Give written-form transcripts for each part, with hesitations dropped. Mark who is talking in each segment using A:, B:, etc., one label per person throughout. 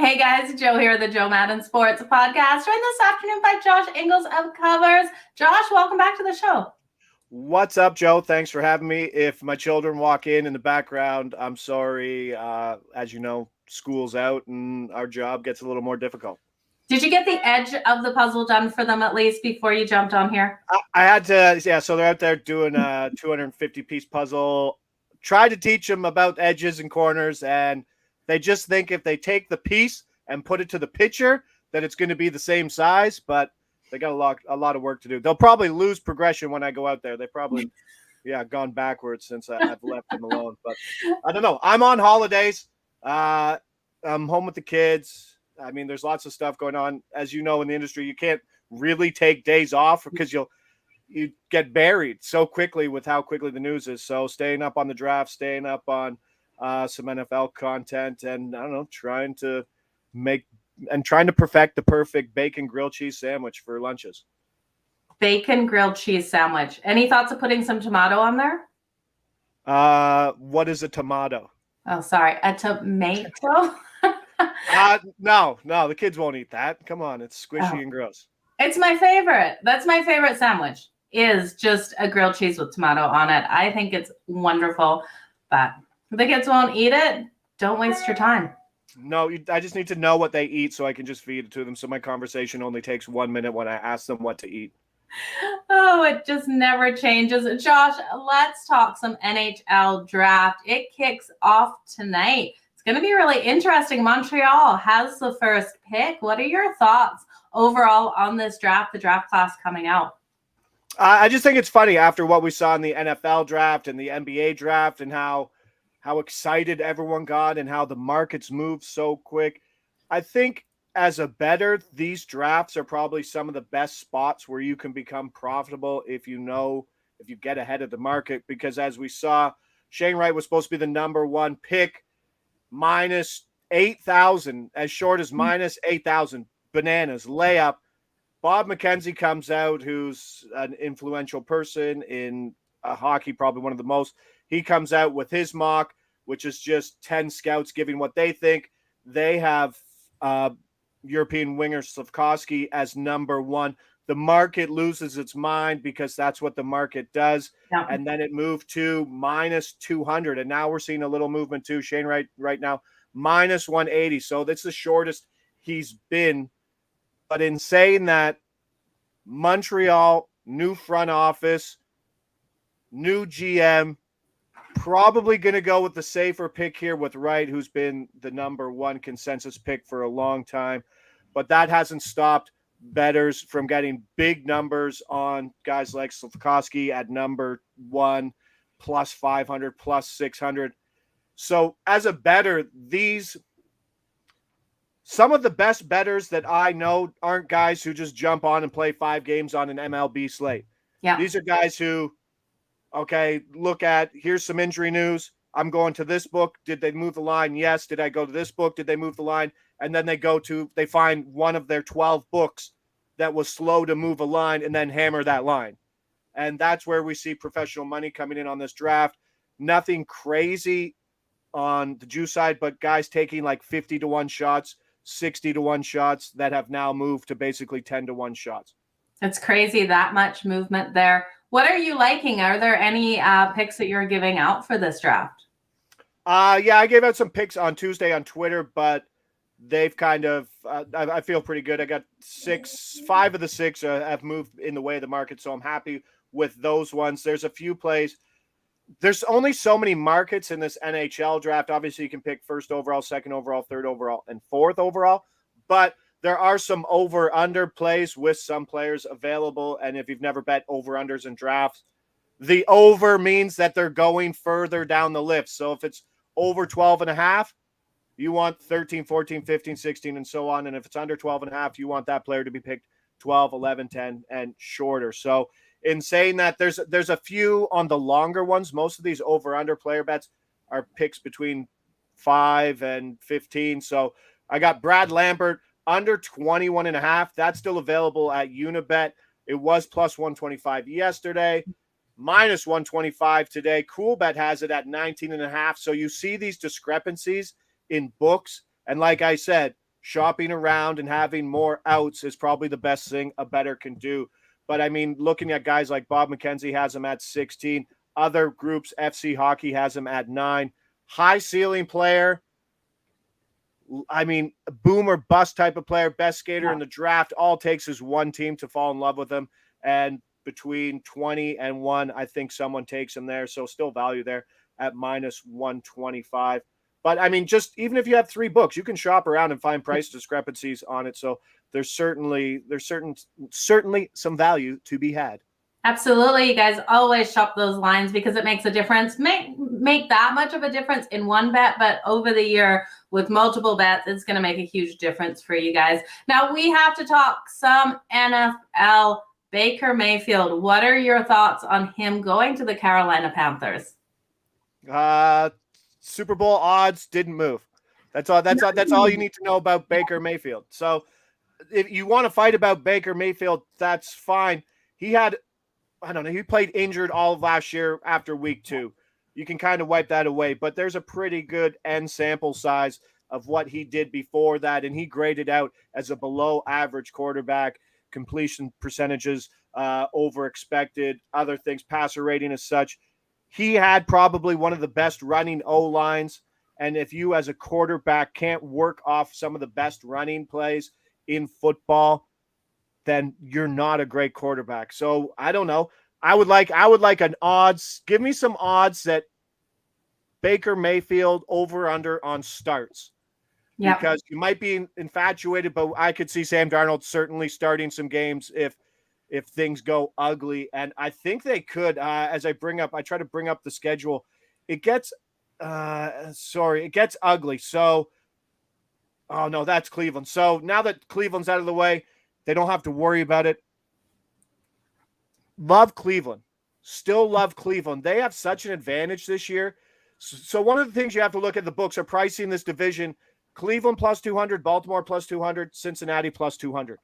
A: Hey guys, Joe here, the Joe Madden Sports Podcast, joined this afternoon by Josh Inglis of Covers. Josh, welcome back to the show.
B: What's up, Joe? Thanks for having me. If my children walk in the background, I'm sorry. As you know, school's out and our job gets a little more difficult.
A: Did you get the edge of the puzzle done for them at least before you jumped on here?
B: I had to, yeah, so they're out there doing a 250-piece puzzle. Tried to teach them about edges and corners, and they just think if they take the piece and put it to the pitcher, that it's going to be the same size, but they got a lot of work to do. They'll probably lose progression when I go out there. They probably, gone backwards since I've left them alone. But I don't know. I'm on holidays. I'm home with the kids. I mean, there's lots of stuff going on. As you know, in the industry, you can't really take days off because you get buried so quickly with how quickly the news is. So staying up on the draft, staying up on some NFL content, and I don't know, trying to perfect the perfect bacon grilled cheese sandwich for lunches.
A: Bacon grilled cheese sandwich. Any thoughts of putting some tomato on there?
B: What is a tomato?
A: Oh, sorry. A tomato?
B: No, the kids won't eat that. Come on, it's squishy and gross.
A: It's my favorite. That's my favorite sandwich, is just a grilled cheese with tomato on it. I think it's wonderful, but if the kids won't eat it, don't waste your time.
B: No, I just need to know what they eat so I can just feed it to them. So my conversation only takes 1 minute when I ask them what to eat.
A: Oh, it just never changes. Josh, let's talk some NHL draft. It kicks off tonight. It's going to be really interesting. Montreal has the first pick. What are your thoughts overall on this draft, the draft class coming out?
B: I just think it's funny after what we saw in the NFL draft and the NBA draft and how excited everyone got and how the markets moved so quick. I think as a bettor, these drafts are probably some of the best spots where you can become profitable if you get ahead of the market, because as we saw, Shane Wright was supposed to be the number one pick, minus 8,000, as short as minus 8,000. Bananas, layup. Bob McKenzie comes out, who's an influential person in hockey, probably one of the most. He comes out with his mock, which is just 10 scouts giving what they think. They have European winger Slafkovsky as number one. The market loses its mind because that's what the market does. Yeah. And then it moved to minus 200. And now we're seeing a little movement too. Shane Wright right now, minus 180. So that's the shortest he's been. But in saying that, Montreal, new front office, new GM, probably going to go with the safer pick here with Wright, who's been the number one consensus pick for a long time. But that hasn't stopped bettors from getting big numbers on guys like Slafkovsky at number one, plus 500, plus 600. So as a bettor, some of the best bettors that I know aren't guys who just jump on and play 5 games on an MLB slate. Yeah. These are guys who, okay, look at, here's some injury news. I'm going to this book. Did they move the line? Yes. Did I go to this book? Did they move the line? And then they find one of their 12 books that was slow to move a line and then hammer that line. And that's where we see professional money coming in on this draft. Nothing crazy on the juice side, but guys taking like 50-1 shots, 60-1 shots that have now moved to basically 10-1 shots.
A: It's crazy, that much movement there. What are you liking? Are there any picks that you're giving out for this draft?
B: Yeah, I gave out some picks on Tuesday on Twitter, but they've kind of, I feel pretty good. I got 5 of the 6 have moved in the way of the market, so I'm happy with those ones. There's a few plays. There's only so many markets in this NHL draft. Obviously, you can pick first overall, second overall, third overall, and fourth overall, but there are some over-under plays with some players available, and if you've never bet over-unders in drafts, the over means that they're going further down the list. So if it's over 12.5, you want 13, 14, 15, 16, and so on. And if it's under 12.5, you want that player to be picked 12, 11, 10, and shorter. So in saying that, there's a few on the longer ones. Most of these over-under player bets are picks between 5 and 15. So I got Brad Lambert under 21.5. That's still available at Unibet. It was plus 125 yesterday, minus 125 today. CoolBet has it at 19.5. So you see these discrepancies in books. And like I said, shopping around and having more outs is probably the best thing a bettor can do. But I mean, looking at guys like Bob McKenzie has him at 16. Other groups, FC Hockey has him at 9. High ceiling player. I mean, boom or bust type of player, best skater in the draft. All it takes is one team to fall in love with him. And between 20 and 1, I think someone takes him there. So still value there at minus 125. But I mean, just even if you have 3 books, you can shop around and find price discrepancies on it. So there's certainly some value to be had.
A: Absolutely. You guys always shop those lines because it makes a difference. Make that much of a difference in one bet, but over the year with multiple bets, it's going to make a huge difference for you guys. Now we have to talk some NFL. Baker Mayfield. What are your thoughts on him going to the Carolina Panthers?
B: Super Bowl odds didn't move. That's all you need to know about Baker Mayfield. So if you want to fight about Baker Mayfield, that's fine. He played injured all of last year after week 2. You can kind of wipe that away, but there's a pretty good end sample size of what he did before that, and he graded out as a below average quarterback. Completion percentages over expected, other things, passer rating as such. He had probably one of the best running O-lines, and if you as a quarterback can't work off some of the best running plays in football, then you're not a great quarterback. So I don't know. I would like an odds. Give me some odds that Baker Mayfield over under on starts. Yeah. Because you might be infatuated, but I could see Sam Darnold certainly starting some games if things go ugly. And I think they could, as I try to bring up the schedule, it gets ugly. So, oh no, that's Cleveland. So now that Cleveland's out of the way, they don't have to worry about it. Love Cleveland. Still love Cleveland. They have such an advantage this year. So one of the things you have to look at, the books are pricing this division. Cleveland plus 200, Baltimore plus 200, Cincinnati plus 200.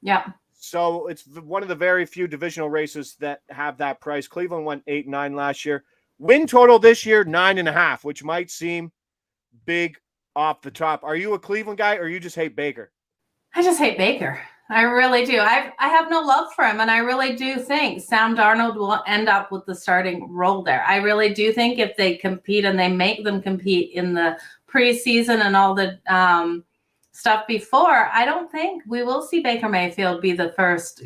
A: Yeah.
B: So it's one of the very few divisional races that have that price. Cleveland went 8-9 last year. Win total this year, 9.5, which might seem big off the top. Are you a Cleveland guy or you just hate Baker?
A: I just hate Baker. I really do. I have no love for him, and I really do think Sam Darnold will end up with the starting role there. I really do think if they compete and they make them compete in the preseason and all the stuff before, I don't think we will see Baker Mayfield be the first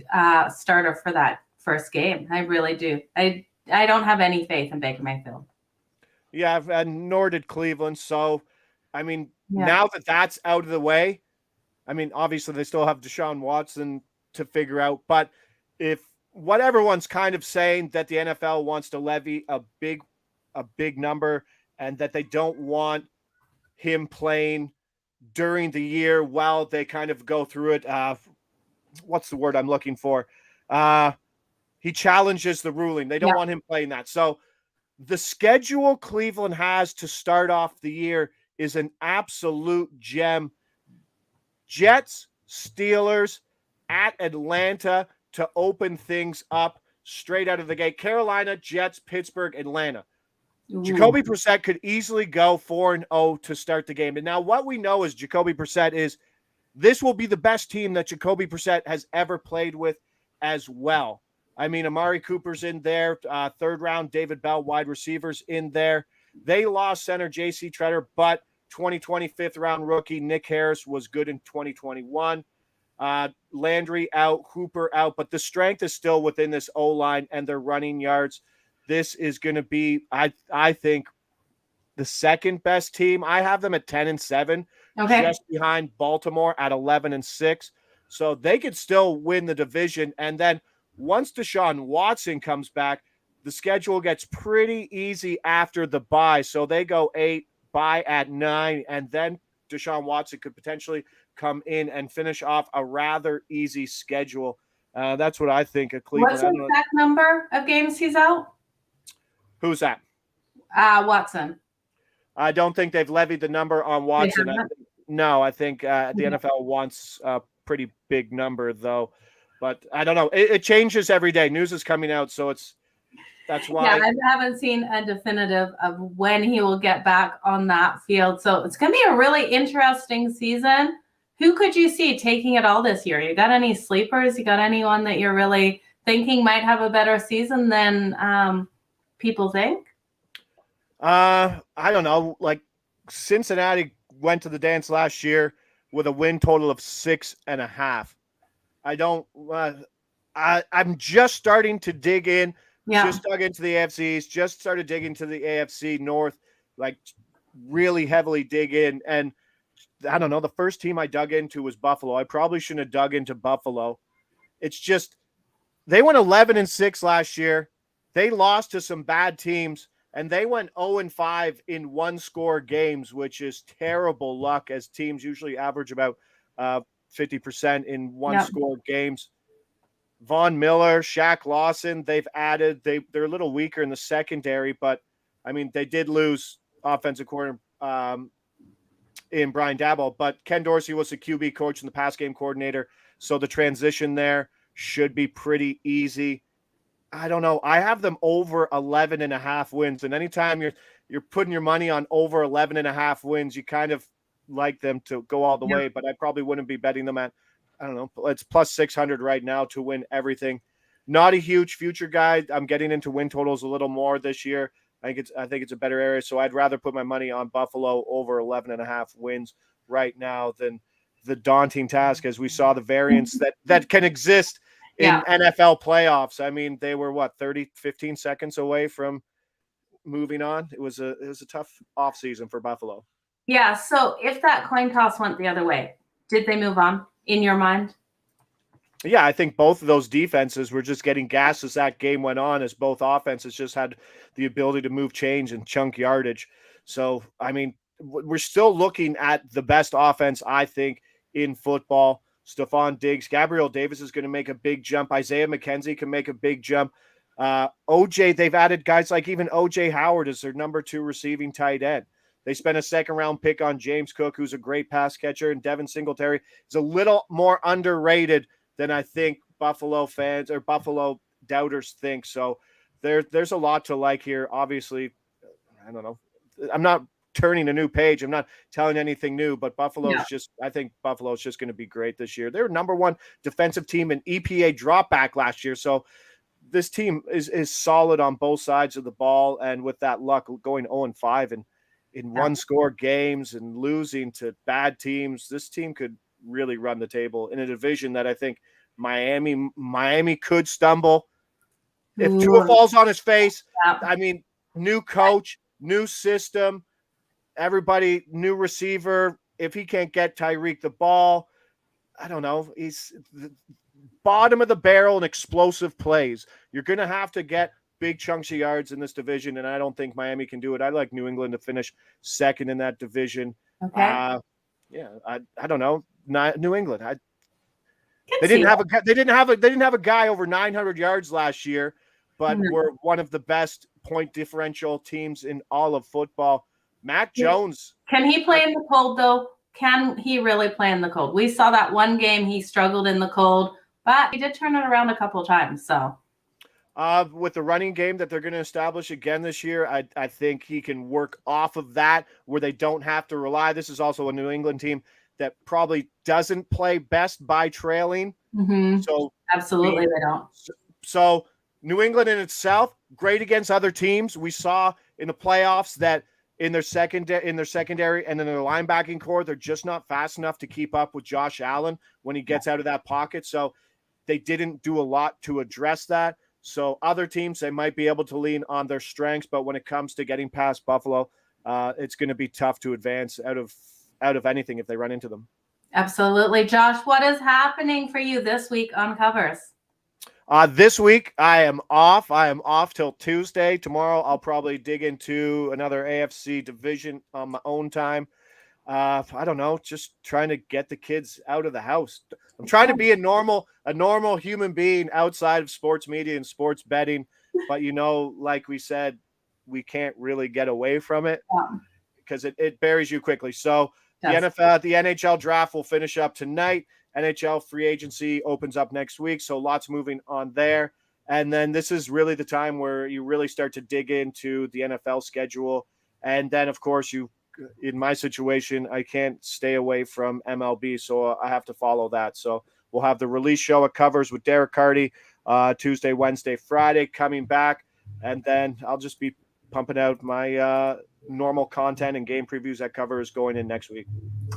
A: starter for that first game. I really do. I don't have any faith in Baker Mayfield.
B: Yeah, and nor did Cleveland. So, I mean, now that that's out of the way, I mean, obviously they still have Deshaun Watson to figure out, but if what everyone's kind of saying that the NFL wants to levy a big number and that they don't want him playing during the year while they kind of go through it. What's the word I'm looking for? He challenges the ruling. They don't want him playing that. So the schedule Cleveland has to start off the year is an absolute gem. Jets, Steelers, at Atlanta to open things up straight out of the gate. Carolina, Jets, Pittsburgh, Atlanta. Jacoby Brissett could easily go 4-0 to start the game. And now what we know is Jacoby Brissett is this will be the best team that Jacoby Brissett has ever played with as well. I mean, Amari Cooper's in there, third round, David Bell, wide receivers in there. They lost center J.C. Treader, but 2020 fifth round rookie Nick Harris was good in 2021. Landry out, Hooper out, but the strength is still within this O-line and their running yards. This is going to be, I think, the second best team. I have them at 10-7, just behind Baltimore at 11-6. So they could still win the division. And then once Deshaun Watson comes back, the schedule gets pretty easy after the bye. So they go 8, bye at 9, and then Deshaun Watson could potentially come in and finish off a rather easy schedule. That's what I think of Cleveland.
A: What's the exact number of games he's out?
B: Who's that?
A: Watson.
B: I don't think they've levied the number on Watson. I think the NFL wants a pretty big number, though. But I don't know. It changes every day. News is coming out, so that's why.
A: Yeah, I haven't seen a definitive of when he will get back on that field. So it's going to be a really interesting season. Who could you see taking it all this year? You got any sleepers? You got anyone that you're really thinking might have a better season than people think?
B: I don't know. Like Cincinnati went to the dance last year with a win total of 6.5. I don't. I'm just starting to dig in.
A: Yeah.
B: Just dug into the AFCs. Just started digging to the AFC North. Like really heavily dig in. And I don't know. The first team I dug into was Buffalo. I probably shouldn't have dug into Buffalo. It's just they went 11-6 last year. They lost to some bad teams, and they went 0-5 in one-score games, which is terrible luck, as teams usually average about 50% in one-score games. Von Miller, Shaq Lawson, they've added. They're a little weaker in the secondary, but I mean they did lose offensive coordinator in Brian Daboll, but Ken Dorsey was the QB coach and the pass game coordinator, so the transition there should be pretty easy. I don't know. I have them over 11.5 wins, and anytime you're putting your money on over 11.5 wins, you kind of like them to go all the way. But I probably wouldn't be betting them at, I don't know, it's plus 600 right now to win everything. Not a huge future guy. I'm getting into win totals a little more this year. I think it's a better area. So I'd rather put my money on Buffalo over 11.5 wins right now than the daunting task, as we saw the variance that can exist in NFL playoffs. I mean, they were 15 seconds away from moving on. It was a tough offseason for Buffalo.
A: Yeah. So if that coin toss went the other way, did they move on in your mind?
B: Yeah, I think both of those defenses were just getting gas as that game went on, as both offenses just had the ability to move change and chunk yardage. So, I mean, we're still looking at the best offense, I think, in football. Stephon Diggs, Gabriel Davis is going to make a big jump. Isaiah McKenzie can make a big jump. OJ, they've added guys like even OJ Howard as their number 2 receiving tight end. They spent a second-round pick on James Cook, who's a great pass catcher, and Devin Singletary is a little more underrated than I think Buffalo fans or Buffalo doubters think. So there's a lot to like here. Obviously, I don't know. I'm not turning a new page. I'm not telling anything new, but I think Buffalo's just going to be great this year. They're number 1 defensive team in EPA dropback last year. So this team is solid on both sides of the ball. And with that luck, going 0-5 in one-score games and losing to bad teams, this team could really run the table in a division that I think Miami could stumble. If Tua falls on his face, I mean, new coach, new system, everybody, new receiver. If he can't get Tyreek the ball, I don't know. He's the bottom of the barrel in explosive plays. You're going to have to get big chunks of yards in this division, and I don't think Miami can do it. I like New England to finish second in that division.
A: Okay.
B: I don't know. Not New England. They didn't have a guy over 900 yards last year, but were one of the best point differential teams in all of football. Mac Jones.
A: Can he play in the cold though? Can he really play in the cold? We saw that one game he struggled in the cold, but he did turn it around a couple of times. So
B: with the running game that they're going to establish again this year, I think he can work off of that where they don't have to rely. This is also a New England team that probably doesn't play best by trailing.
A: Mm-hmm.
B: So
A: absolutely they don't.
B: So New England in itself, great against other teams. We saw in the playoffs that in their secondary and in their linebacking core, they're just not fast enough to keep up with Josh Allen when he gets out of that pocket. So they didn't do a lot to address that. So other teams, they might be able to lean on their strengths, but when it comes to getting past Buffalo, it's going to be tough to advance out of anything if they run into them.
A: Absolutely. Josh, what is happening for you this week on Covers?
B: This week I am off. I am off till Tuesday. Tomorrow I'll probably dig into another AFC division on my own time. I don't know, just trying to get the kids out of the house. I'm trying to be a normal human being outside of sports media and sports betting. But, like we said, we can't really get away from it because it buries you quickly. So the NHL draft will finish up tonight. NHL free agency opens up next week. So lots moving on there. And then this is really the time where you really start to dig into the NFL schedule. And then, of course, you in my situation, I can't stay away from MLB, so I have to follow that. So we'll have the release show at Covers with Derek Carty Tuesday, Wednesday, Friday coming back, and then I'll just be pumping out my normal content and game previews at Covers going in next week.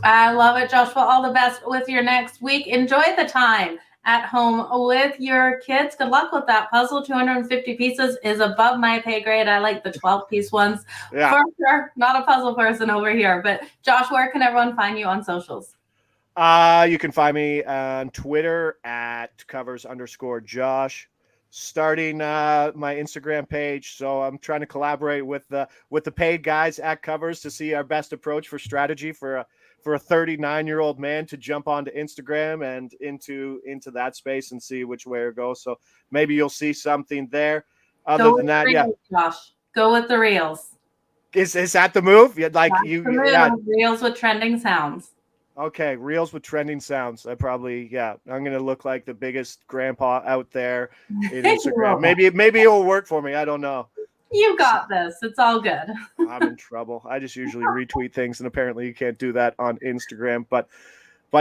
A: I love it, Josh. Well, all the best with your next week. Enjoy the time at home with your kids. Good luck with that puzzle. 250 pieces is above my pay grade. I like the 12-piece ones.
B: Yeah.
A: For sure. Not a puzzle person over here. But Josh, where can everyone find you on socials?
B: You can find me on Twitter at @covers_Josh. Starting my Instagram page, so I'm trying to collaborate with the paid guys at Covers to see our best approach for strategy for a 39-year-old man to jump onto Instagram and into that space and see which way it goes. So maybe you'll see something there. Other than that,
A: reels, Josh, go with the reels.
B: Is that the move? Yeah, like
A: That's
B: you,
A: the move.
B: yeah.
A: Reels with trending sounds.
B: Okay, reels with trending sounds. I'm gonna look like the biggest grandpa out there in Instagram. Maybe it will work for me. I don't know.
A: You got this. It's all good.
B: I'm in trouble. I just usually retweet things, and apparently you can't do that on Instagram. But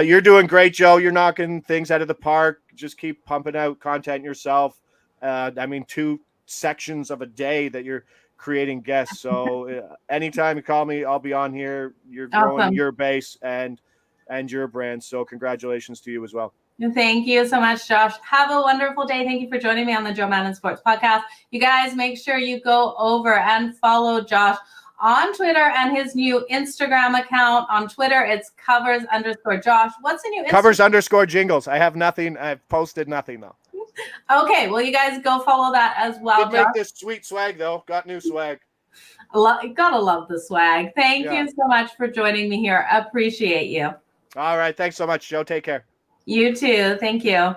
B: you're doing great, Joe. You're knocking things out of the park. Just keep pumping out content yourself. 2 sections of a day that you're creating guests. So anytime you call me, I'll be on here. You're growing your base and your brand. So congratulations to you as well.
A: Thank you so much, Josh. Have a wonderful day. Thank you for joining me on the Joe Madden Sports Podcast. You guys make sure you go over and follow Josh on Twitter and his new Instagram account. On Twitter, it's @covers_Josh. What's the new Instagram?
B: @covers_jingles. I have nothing. I've posted nothing though.
A: Okay, well, you guys go follow that as well.
B: Did make this sweet swag though. Got new swag.
A: Gotta love the swag. Thank you so much for joining me here. Appreciate you.
B: All right. Thanks so much, Joe. Take care.
A: You too. Thank you.